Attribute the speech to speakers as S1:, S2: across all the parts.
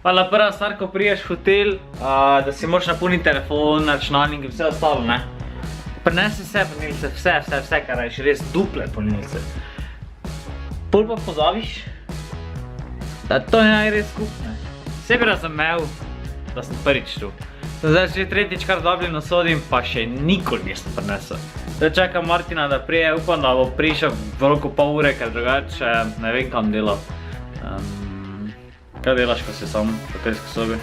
S1: Hvala, prva stvar, ko priješ v hotel, da si moraš napolniti telefon, računalnik in vse ostalo, ne? Prinesi vse polnilce, vse, kar rečeš, res duple polnilce. Pol pa pozabiš, da to je res skupno. Vse bi razumel, da sem prvič tu. Zdaj že tretjič kar v Dublinu sodim, pa še nikoli nisem prinesel. Zdaj čakam Martina, da prije, upam, da bo prišel v roku pol ure, ker drugače ne vem, kam dela. Kaj delaš, ko si sam v hotelski sobi?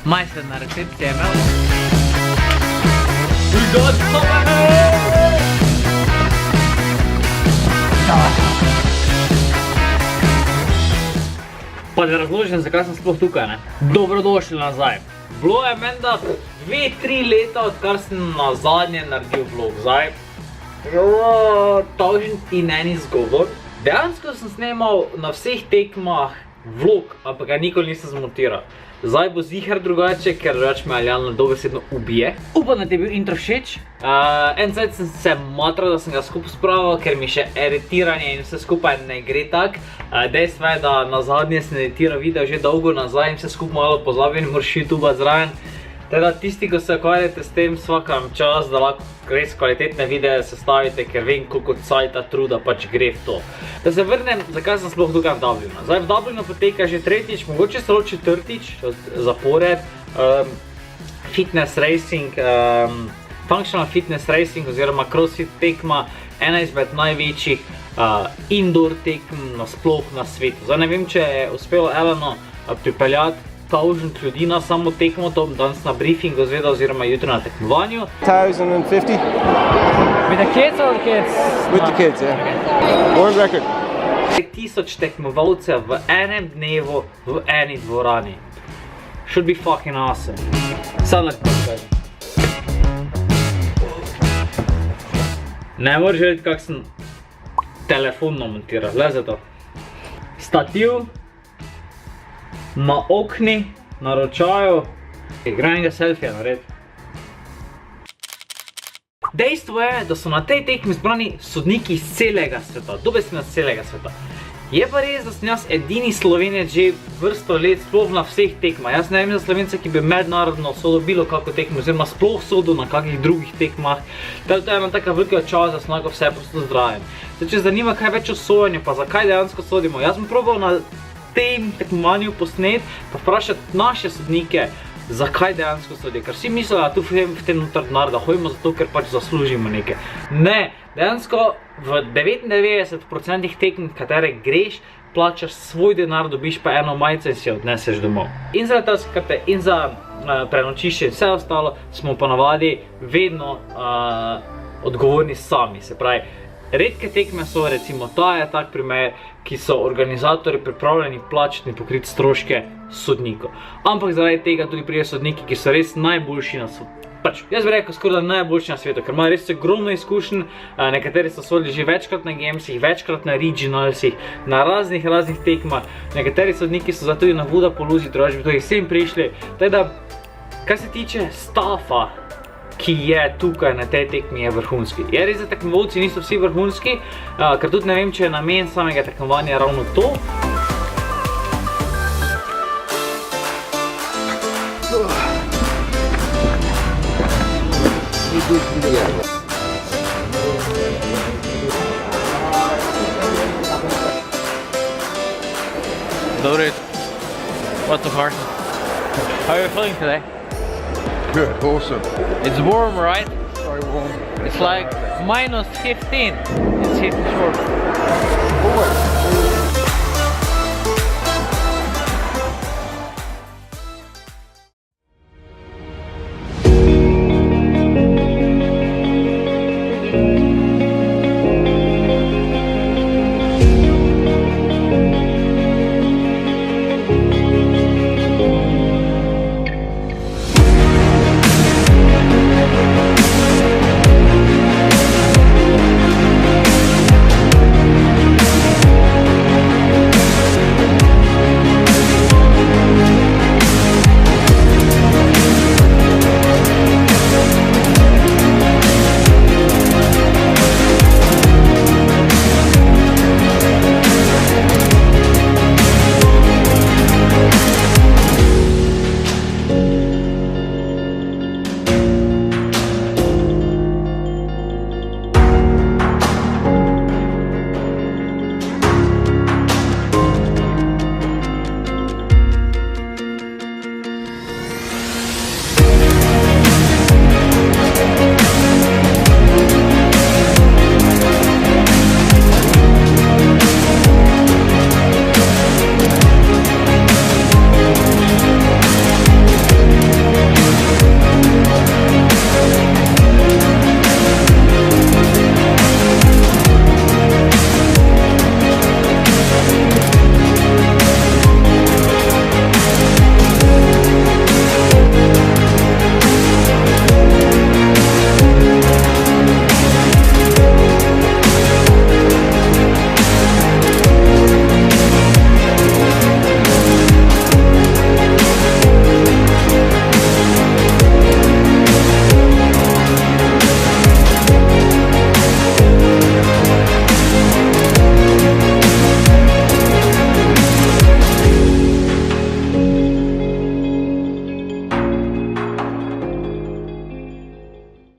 S1: Majster na recepciji je imel. We got somebody! Pa da razložim, zakaj sem sploh tukaj, ne? Dobrodošli nazaj. Bilo je menda 2-3 leta, odkar sem nazadnje naredil vlog. Zdaj, tožen in en izgovor. Dejansko sem snemal na vseh tekmah vlog, ampak ga nikoli nisem zmontiral. Zdaj bo ziher drugače, ker drugače me Aljana dobesedno ubije. Upam, da ti je bil intro všeč. En cajt sem se matral, da sem ga skupaj spravil, ker mi še editiranje in vse skupaj ne gre tak. Dejstvo je, da nazadnje sem editiral video že dolgo nazaj in vse skupaj malo pozabim, moraš YouTube zraven. Teda tisti, ko se ukvarjate s tem, svakam čas, da lahko res kvalitetne videe sestavite, ker vem, koliko cajta truda pač gre v to. Da se vrnem, zakaj sem sploh tukaj v Dublinu. Zdaj v Dublinu poteka že tretjič, mogoče celo četrtič zapored fitness racing, functional fitness racing oziroma crossfit tekma, ena izmed največjih indoor tekm nasploh na svetu. Zdaj ne vem, če je uspelo Elano pripeljati 1000 ljudi na samo tekmo, to bom danes na briefingu zvedel oziroma jutri na tekmovanju.
S2: 1050.
S1: With the kids or the kids?
S2: With the kids, yeah. Okay. World record.
S1: 1000 tekmovalcev v enem dnevu v eni dvorani. Should be fucking awesome. Sam lahko kažem. Ne moraš vedeti, kak sem telefon namontiral, le za to. Stativ na okni, na ročaju, grem ga selfija narediti. Dejstvo je, da so na tej tekmi zbrani sodniki iz celega sveta, dobesedno iz celega sveta. Je pa res, da sem jaz edini Slovenec že vrsto let sploh na vseh tekmah. Jaz ne vem za Slovence, ki bi mednarodno sodil bilo kako tekmo, oziroma sploh sodil na kakih drugih tekmah. To je ena taka velika čast, da sem lahko vse prosto zdravim. Zdaj, če zanima kaj več o sojenju, pa zakaj dejansko sodimo. Jaz sem probal na tem tekmovanju posnet, pa vprašati naše sodnike, zakaj dejansko sodijo. Ker vsi mislijo, da tu v tem noter denar, da hodimo zato, ker pač zaslužimo nekaj. Ne, dejansko v 99% tekm, katere greš, plačaš svoj denar, dobiš pa eno majico in si jo odneseš domov. In za letalske in za prenočišče in vse ostalo smo ponavadi vedno odgovorni sami. Se pravi, Redke tekme so, recimo ta je tak primer, ki so organizatorji pripravljeni plačati in pokriti stroške sodnikov. Ampak zaradi tega tudi pridejo sodniki, ki so res najboljši na svetu. Jaz bi rekel skoraj najboljši na svetu, ker imajo res ogromno izkušenj, nekateri so sodili že večkrat na Gamesih, večkrat na Regionalsih, na raznih tekmah, nekateri sodniki so zato tudi na Wodapaloozi, drugače bi to vsem prišli. Teda, kar se tiče staffa, ki je tukaj na tej tekmi, je vrhunski. Je res, da tekmovalci niso vsi vrhunski, ker tudi ne vem, če je namen samega tekmovanja ravno to. Loaded. What's up, Carson? How are you feeling today?
S2: Good, awesome.
S1: It's warm, right?
S2: Very warm.
S1: It's like -15 in Sydney Shores.
S2: Always.